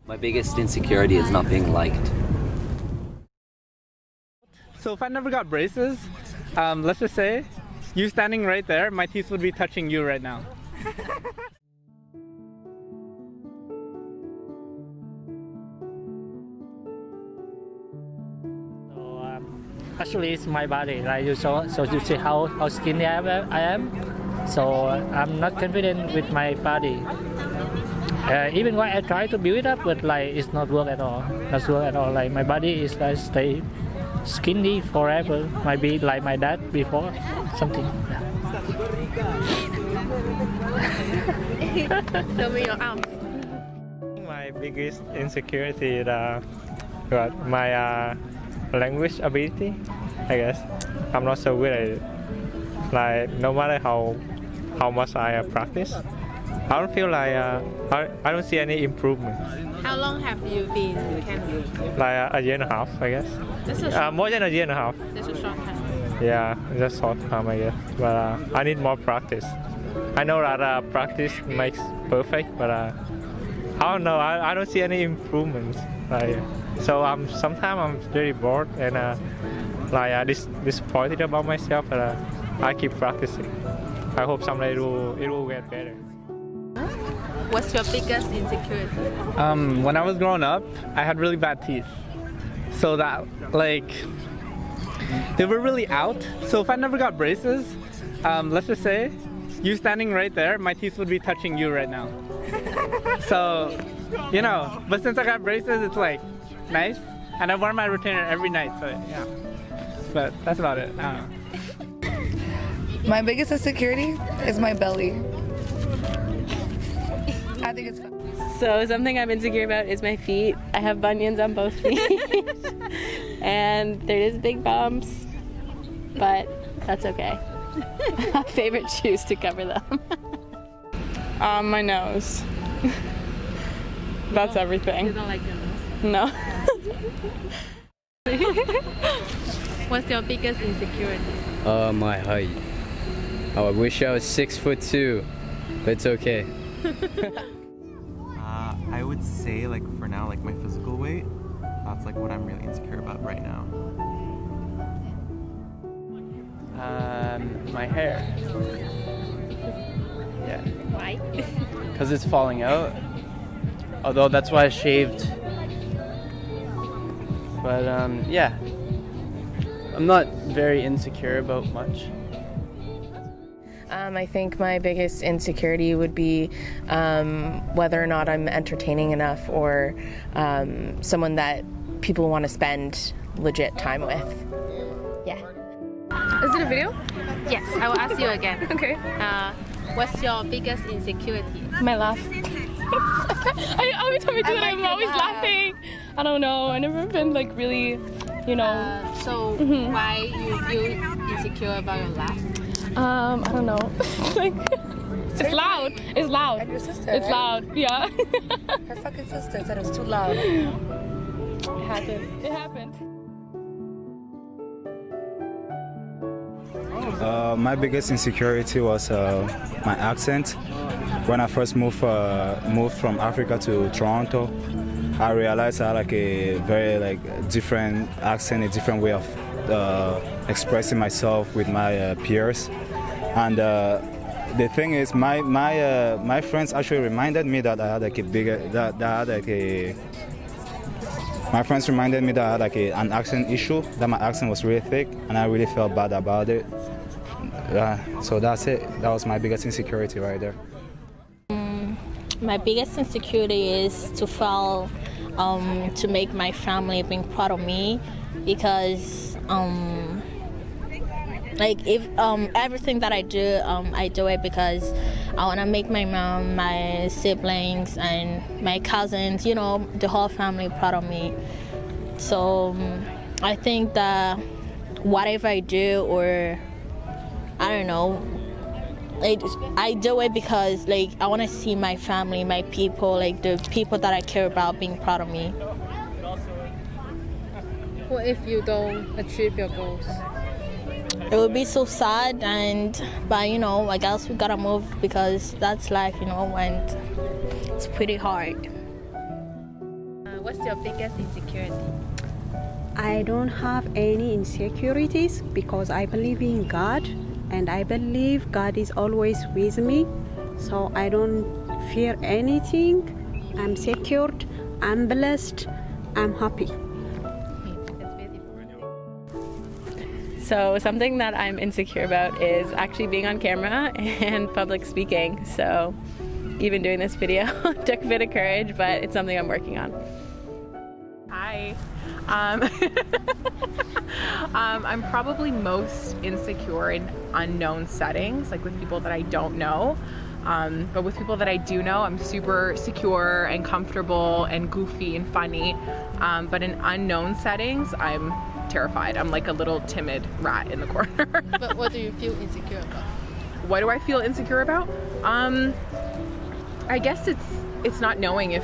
My biggest insecurity is not being liked. So if I never got braces, let's just say, you standing right there, my teeth would be touching you right now. Actually, it's my body, like you saw. So you see how skinny I am. So I'm not confident with my body. Even when I try to build it up, but like it's not work at all. Not work at all. Like my body is like stay skinny forever. Might be like my dad before something. Show me your arms. My biggest insecurity is my language ability, I guess. I'm not so good at it. Like no matter how much I practice, I don't feel like I don't see any improvement. How long have you been in Canada? Like a year and a half, I guess. That's a short, More than a year and a half. that's a short time. Yeah, just short time, I guess. But I need more practice. I know that practice makes perfect, but I don't know. I don't see any improvements. Like, so sometimes I'm very bored and disappointed about myself. But I keep practicing. I hope someday it will get better. What's your biggest insecurity? When I was growing up, I had really bad teeth. So that, like, they were really out. So if I never got braces, let's just say, you standing right there, my teeth would be touching you right now. So, you know, but since I got braces, it's like, nice. And I wear my retainer every night, so yeah. But that's about it, I don't know. My biggest insecurity is my belly. I think it's fun. So something I'm insecure about is my feet. I have bunions on both feet. And there's big bumps, but that's okay. My favorite shoes to cover them. My nose. That's everything. You don't like your nose? No. What's your biggest insecurity? My height. Oh, I wish I was 6'2", but it's okay. I would say, like, for now, like, my physical weight. That's like what I'm really insecure about right now. My hair. Yeah. Why? Because it's falling out. Although that's why I shaved. But yeah. I'm not very insecure about much. I think my biggest insecurity would be whether or not I'm entertaining enough or someone that people want to spend legit time with. Yeah. Is it a video? Yes, I will ask you again. Okay. What's your biggest insecurity? My laugh. Every time I do it, I'm always laughing. I don't know. I've never been like really, you know. So why you feel insecure about your laugh? I don't know. Like, it's loud. It's loud. And your sister, It's right? loud. Yeah. Her fucking sister said it was too loud. It happened. It happened. My biggest insecurity was my accent. When I first moved from Africa to Toronto, I realized I had like a very different accent, a different way of expressing myself with my peers. And the thing is, my friends actually reminded me that I had like a bigger my friends reminded me that I had like an accent issue, that my accent was really thick, and I really felt bad about it. So that's it. That was my biggest insecurity right there. My biggest insecurity is to fail to make my family being proud of me, because like if everything that I do it because I want to make my mom, my siblings, and my cousins, you know, the whole family proud of me. So I think that whatever I do, or I don't know, I do it because like I want to see my family, my people, like the people that I care about being proud of me. What if you don't achieve your goals? It would be so sad, but you know, I guess we gotta move because that's life, you know, and it's pretty hard. What's your biggest insecurity? I don't have any insecurities because I believe in God and I believe God is always with me. So I don't fear anything. I'm secured, I'm blessed, I'm happy. So something that I'm insecure about is actually being on camera and public speaking. So even doing this video took a bit of courage, but it's something I'm working on. Hi. I'm probably most insecure in unknown settings, like with people that I don't know. But with people that I do know, I'm super secure and comfortable and goofy and funny. But in unknown settings, I'm terrified. I'm like a little timid rat in the corner. But what do you feel insecure about? What do I feel insecure about? I guess it's not knowing if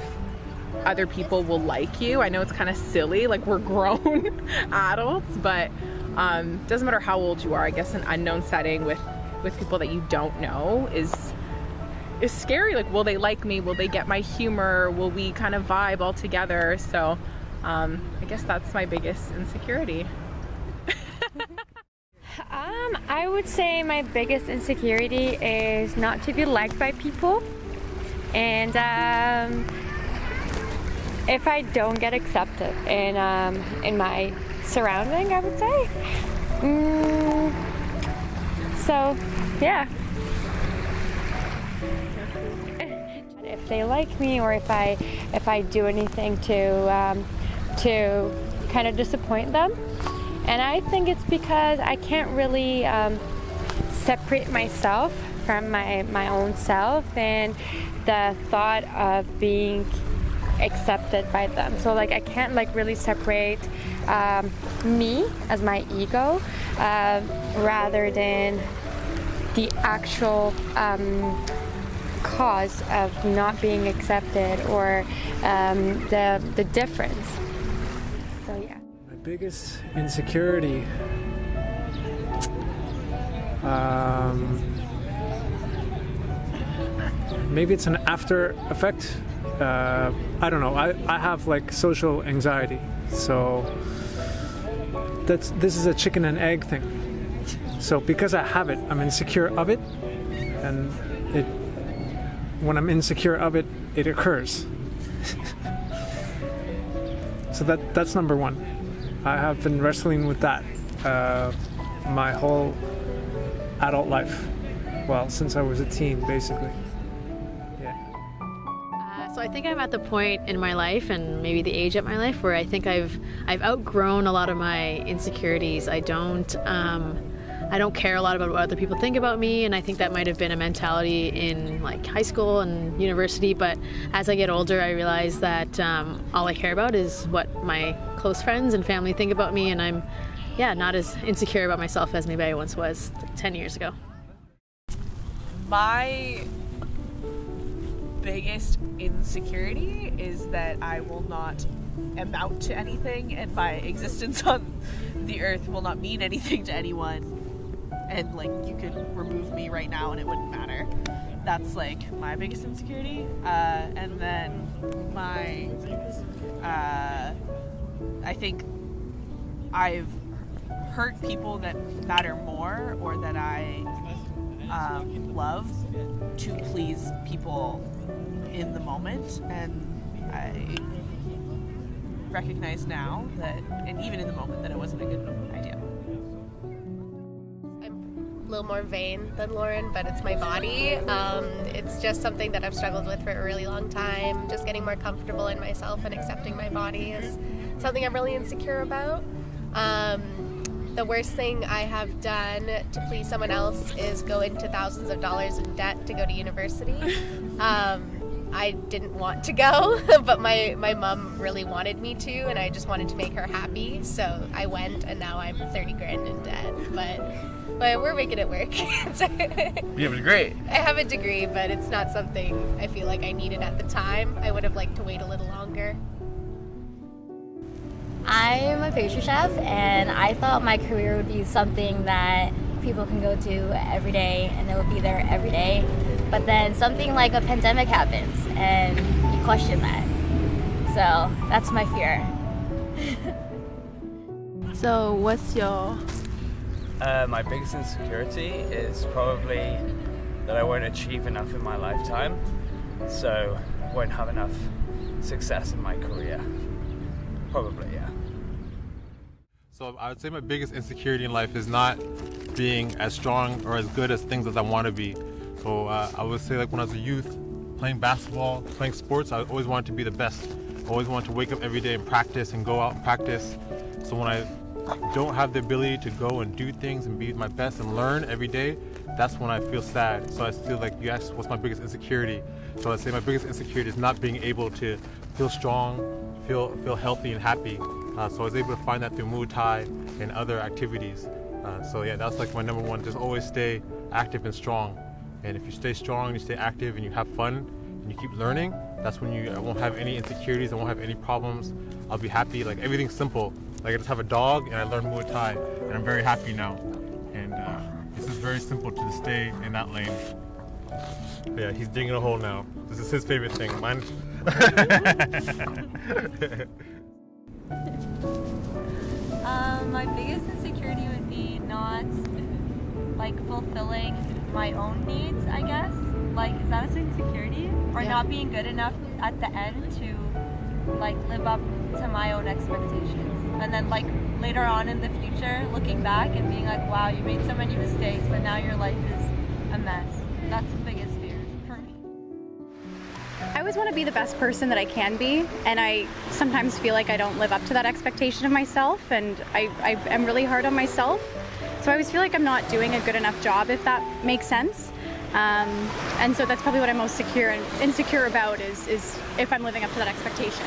other people will like you. I know it's kind of silly, like we're grown adults, but doesn't matter how old you are. I guess an unknown setting with people that you don't know is scary. Like, will they like me? Will they get my humor? Will we kind of vibe all together? So I guess that's my biggest insecurity. I would say my biggest insecurity is not to be liked by people, and if I don't get accepted in my surrounding, I would say. So yeah. If they like me, or if I do anything to kind of disappoint them. And I think it's because I can't really separate myself from my own self and the thought of being accepted by them. So like I can't like really separate me as my ego rather than the actual cause of not being accepted, or the difference. So yeah. My biggest insecurity, maybe it's an after effect. I don't know. I have like social anxiety, so this is a chicken and egg thing. So because I have it, I'm insecure of it, and when I'm insecure of it, it occurs. So that's number one. I have been wrestling with that my whole adult life. Well, since I was a teen, basically. So I think I'm at the point in my life, and maybe the age of my life, where I think I've outgrown a lot of my insecurities. I don't care a lot about what other people think about me, and I think that might have been a mentality in like high school and university. But as I get older, I realize that all I care about is what my close friends and family think about me, and I'm not as insecure about myself as maybe I once was 10 years ago. My biggest insecurity is that I will not amount to anything, and my existence on the earth will not mean anything to anyone, and like you could remove me right now and it wouldn't matter. That's like my biggest insecurity. And then my I think I've hurt people that matter more, or that I love, to please people in the moment, and I recognize now that, and even in the moment, that it wasn't a good idea. I'm a little more vain than Lauren, but it's my body. It's just something that I've struggled with for a really long time. Just getting more comfortable in myself and accepting my body is something I'm really insecure about. The worst thing I have done to please someone else is go into thousands of dollars in debt to go to university. I didn't want to go, but my mom really wanted me to, and I just wanted to make her happy, so I went, and now I'm 30 grand in debt, but we're making it work. You have a degree? I have a degree, but it's not something I feel like I needed at the time. I would have liked to wait a little longer. I'm a pastry chef, and I thought my career would be something that people can go to every day, and it would be there every day. But then something like a pandemic happens, and you question that. So that's my fear. So what's your... My biggest insecurity is probably that I won't achieve enough in my lifetime, so won't have enough success in my career. Probably, yeah. So I would say my biggest insecurity in life is not being as strong or as good as things as I want to be. So I would say, like, when I was a youth, playing basketball, playing sports, I always wanted to be the best. I always wanted to wake up every day and practice and go out and practice. So when I don't have the ability to go and do things and be my best and learn every day, that's when I feel sad. So I feel like you asked what's my biggest insecurity. So I'd say my biggest insecurity is not being able to feel strong, feel healthy and happy. So I was able to find that through Muay Thai and other activities. So yeah, that's like my number one, just always stay active and strong. And if you stay strong, you stay active and you have fun and you keep learning, that's when I won't have any insecurities, I won't have any problems. I'll be happy, like everything's simple. Like I just have a dog and I learned Muay Thai and I'm very happy now. And this is very simple to stay in that lane. But yeah, he's digging a hole now. This is his favorite thing. Mine. My biggest insecurity would be not like fulfilling my own needs, I guess. Like, is that an insecurity? Or not being good enough at the end to like live up to my own expectations. And then like later on in the future, looking back and being like, wow, you made so many mistakes and now your life is a mess. That's the biggest fear for me. I always want to be the best person that I can be, and I sometimes feel like I don't live up to that expectation of myself, and I am really hard on myself. So I always feel like I'm not doing a good enough job, if that makes sense. And so that's probably what I'm most insecure about is if I'm living up to that expectation.